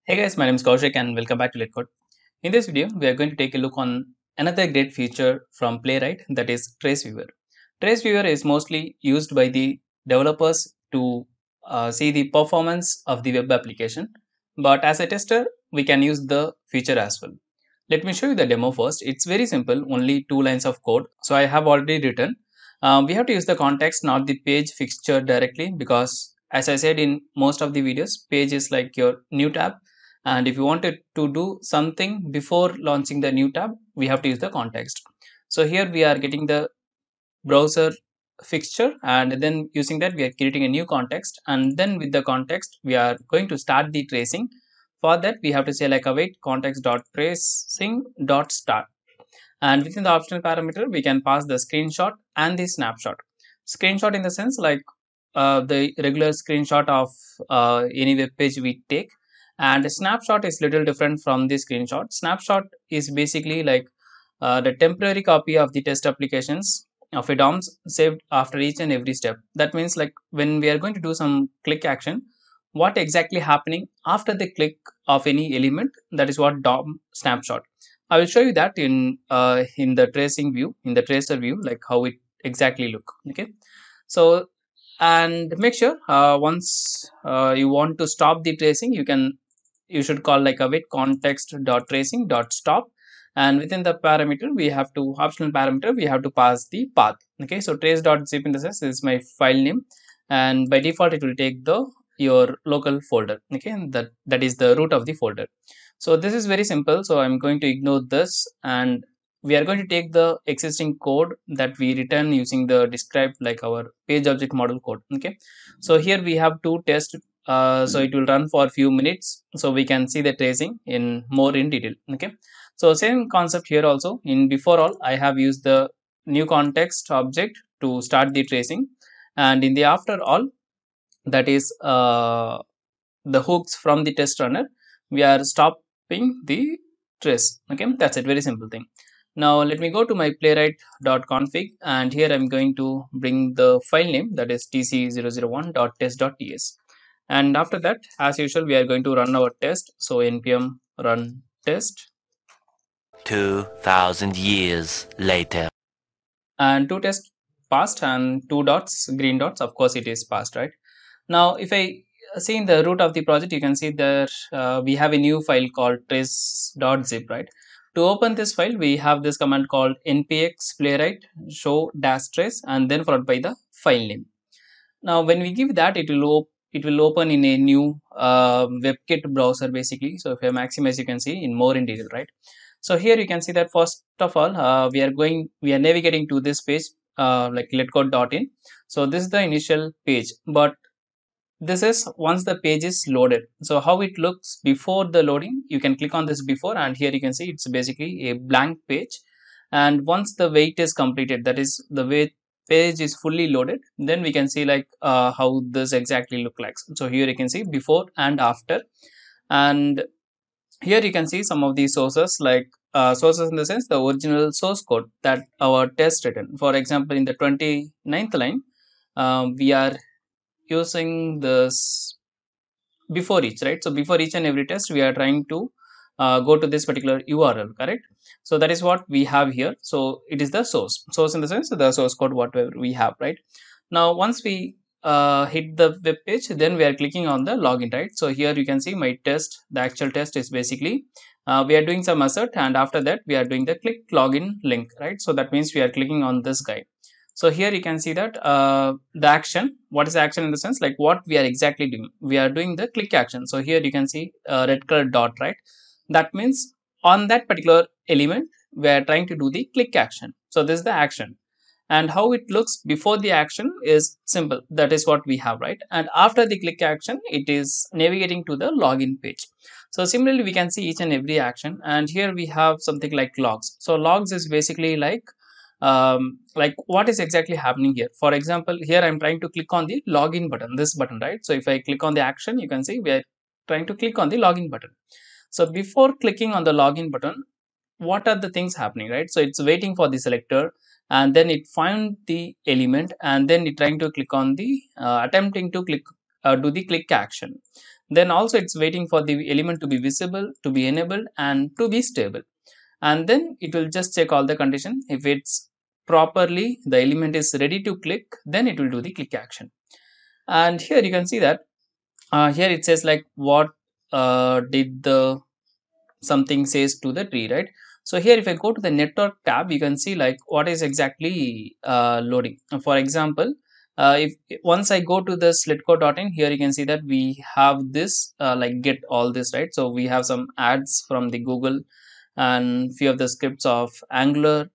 Hey guys, my name is Koushik and welcome back to LetCode. In this video, we are going to take a look on another great feature from Playwright, that is Trace Viewer. Trace Viewer is mostly used by the developers to see the performance of the web application, but as a tester, we can use the feature as well. Let me show you the demo first. It's very simple, only 2 lines of code. So I have already written. We have to use the context, not the page fixture directly, because as I said in most of the videos, page is like your new tab, and if you wanted to do something before launching the new tab, we have to use the context. So here we are getting the browser fixture, and then using that we are creating a new context, and then with the context we are going to start the tracing. For that we have to say like await context.tracing.start, and within the optional parameter we can pass the screenshot and the snapshot. Screenshot in the sense like the regular screenshot of any web page we take, and snapshot is little different from the screenshot. Snapshot is basically like the temporary copy of the test applications of a DOMs saved after each and every step. That means like when we are going to do some click action, what exactly happening after the click of any element, that is what DOM snapshot. I will show you that in the tracing view, in the tracer view, like how it exactly look. Okay, so and make sure once you want to stop the tracing, you should call like await context.tracing.stop, and within the parameter we have to optional parameter we have to pass the path. Okay, so trace.zip in the sense is my file name, and by default it will take the your local folder. Okay, and that is the root of the folder. So this is very simple, so I'm going to ignore this, and we are going to take the existing code that we return using the describe like our page object model code. Okay, so here we have two tests, so it will run for a few minutes so we can see the tracing in more in detail. Okay, so same concept here also. In before all I have used the new context object to start the tracing, and in the after all, that is the hooks from the test runner, we are stopping the trace. Okay, that's it, very simple thing. Now let me go to my playwright.config, and here I'm going to bring the file name, that is tc001.test.ts, and after that as usual we are going to run our test. So npm run test, 2000 years later, and two tests passed and two dots, green dots, of course it is passed, right? Now if I see in the root of the project, you can see there we have a new file called trace.zip, right? To open this file we have this command called npx playwright show dash trace, and then followed by the file name. Now when we give that, it will open in a new WebKit browser basically. So if I maximize, you can see in more in detail, right? So here you can see that first of all we are navigating to this page like letcode.in. So this is the initial page, but this is once the page is loaded. So how it looks before the loading, you can click on this before, and here you can see it's basically a blank page. And once the wait is completed, that is the wait page is fully loaded, then we can see like how this exactly look like. So here you can see before and after, and here you can see some of these sources, like sources in the sense the original source code that our test written. For example, in the 29th line, we are using this before each, right? So before each and every test we are trying to go to this particular URL, correct? So that is what we have here. So it is the source in the sense the source code whatever we have, right? Now once we hit the web page, then we are clicking on the login, right? So here you can see my test, the actual test is basically we are doing some assert, and after that we are doing the click login link, right? So that means we are clicking on this guy. So here you can see that the action, what is the action in the sense like what we are exactly doing, we are doing the click action. So here you can see red color dot, right? That means on that particular element we are trying to do the click action. So this is the action, and how it looks before the action is simple, that is what we have, right? And after the click action it is navigating to the login page. So similarly we can see each and every action, and here we have something like logs. So logs is basically like what is exactly happening here. For example, here I'm trying to click on the login button, this button, right? So if I click on the action, you can see we are trying to click on the login button. So before clicking on the login button, what are the things happening, right? So it's waiting for the selector, and then it find the element, and then it trying to click on the attempting to click do the click action. then also it's waiting for the element to be visible, to be enabled, and to be stable. And then it will just check all the condition. If it's properly, the element is ready to click, then it will do the click action. And here you can see that here it says like what did the something says to the tree, right? So here if I go to the network tab, you can see like what is exactly loading. For example, if once I go to this letcode.in, here you can see that we have this like get all this, right? So we have some ads from the Google and few of the scripts of Angular.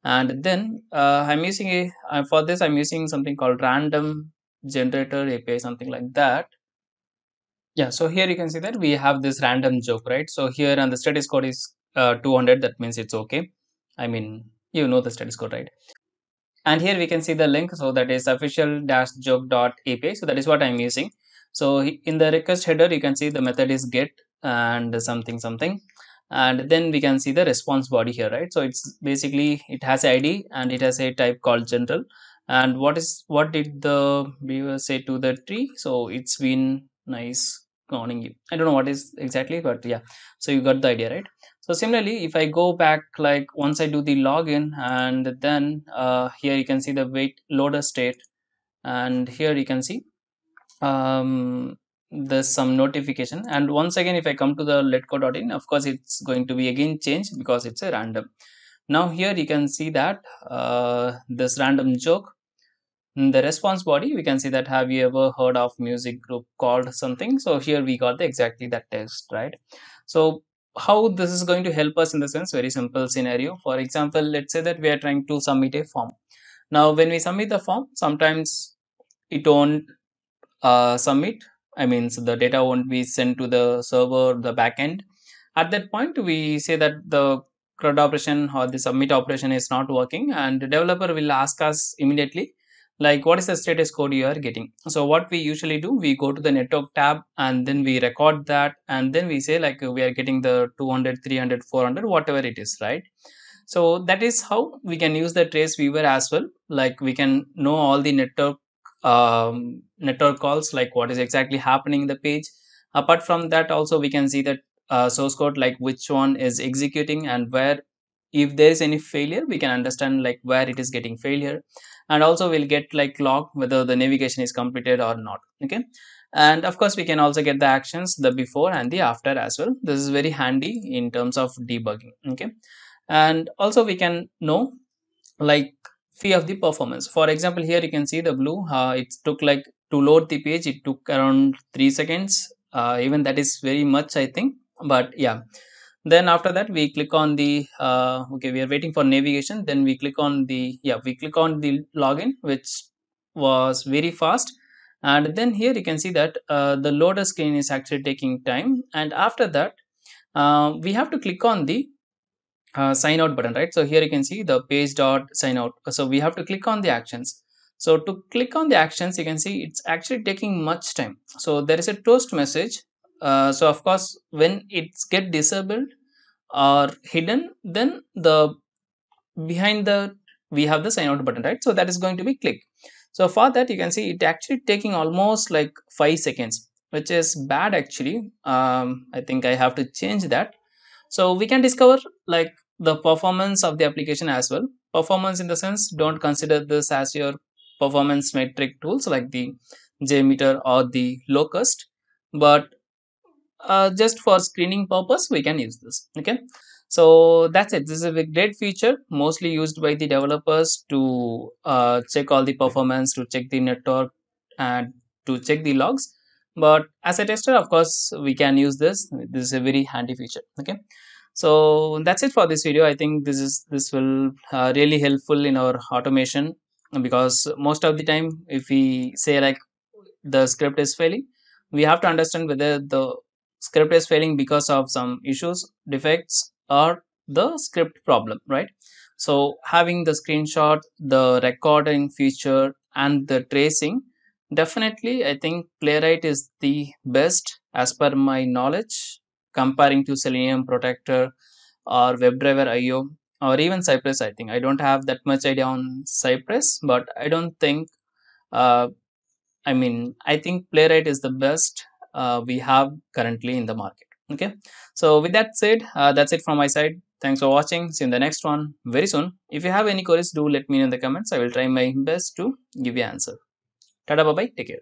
And then I'm using a for this I'm using something called random generator API, something like that. Yeah, so here you can see that we have this random joke, right? So here and the status code is 200, that means it's okay. I mean, you know the status code, right? And here we can see the link, so that is official-joke.api, so that is what I'm using. So in the request header you can see the method is get and something something, and then we can see the response body here, right? So it's basically it has id and it has a type called general. And what did the viewer say to the tree? So it's been nice cloning you. I don't know what is exactly, but yeah, so you got the idea, right? So similarly, if I go back, like once I do the login, and then here you can see the wait loader state, and here you can see there's some notification. And once again, if I come to the letcode.in, of course it's going to be again changed because it's a random. Now here you can see that this random joke in the response body, we can see that have you ever heard of music group called something. So here we got the exactly that text, right? So how this is going to help us in the sense, very simple scenario. For example, let's say that we are trying to submit a form. Now when we submit the form, sometimes it won't submit. I mean, so the data won't be sent to the server, the backend. At that point we say that the CRUD operation or the submit operation is not working, and the developer will ask us immediately like what is the status code you are getting. So what we usually do, we go to the network tab and then we record that, and then we say like we are getting the 200, 300, 400, whatever it is, right? So that is how we can use the trace viewer as well. Like we can know all the network calls, like what is exactly happening in the page. Apart from that, also we can see that source code, like which one is executing and where. If there is any failure, we can understand like where it is getting failure. And also we'll get like log whether the navigation is completed or not. Okay. And of course we can also get the actions, the before and the after as well. This is very handy in terms of debugging. Okay. And also we can know like few of the performance. For example, here you can see the blue, it took like to load the page, it took around 3 seconds. Even that is very much, I think. But yeah, then after that we click on the okay, we are waiting for navigation, then we click on the, yeah, we click on the login, which was very fast. And then here you can see that the loader screen is actually taking time. And after that we have to click on the sign out button, right? So here you can see the page dot sign out. So we have to click on the actions. So to click on the actions, you can see it's actually taking much time. So there is a toast message. So of course when it's get disabled or hidden, then the behind the we have the sign out button, right? So that is going to be click. So for that you can see it actually taking almost like 5 seconds, which is bad actually. I think I have to change that. So we can discover like the performance of the application as well. Performance in the sense, don't consider this as your performance metric tools like the JMeter or the locust, but just for screening purpose we can use this. Okay, so that's it. This is a great feature mostly used by the developers to check all the performance, to check the network, and to check the logs. But as a tester, of course we can use this. This is a very handy feature. Okay, so that's it for this video. I think this will really helpful in our automation, because most of the time if we say like the script is failing, we have to understand whether the script is failing because of some issues, defects, or the script problem, right? So having the screenshot, the recording feature, and the tracing, definitely I think Playwright is the best as per my knowledge, comparing to Selenium Protector or WebDriver IO or even Cypress. I think I don't have that much idea on Cypress, but I don't think uh, I mean, I think Playwright is the best we have currently in the market. Okay, so with that said, that's it from my side. Thanks for watching. See you in the next one very soon. If you have any queries, do let me know in the comments. I will try my best to give you answer. Tada, bye bye, take care.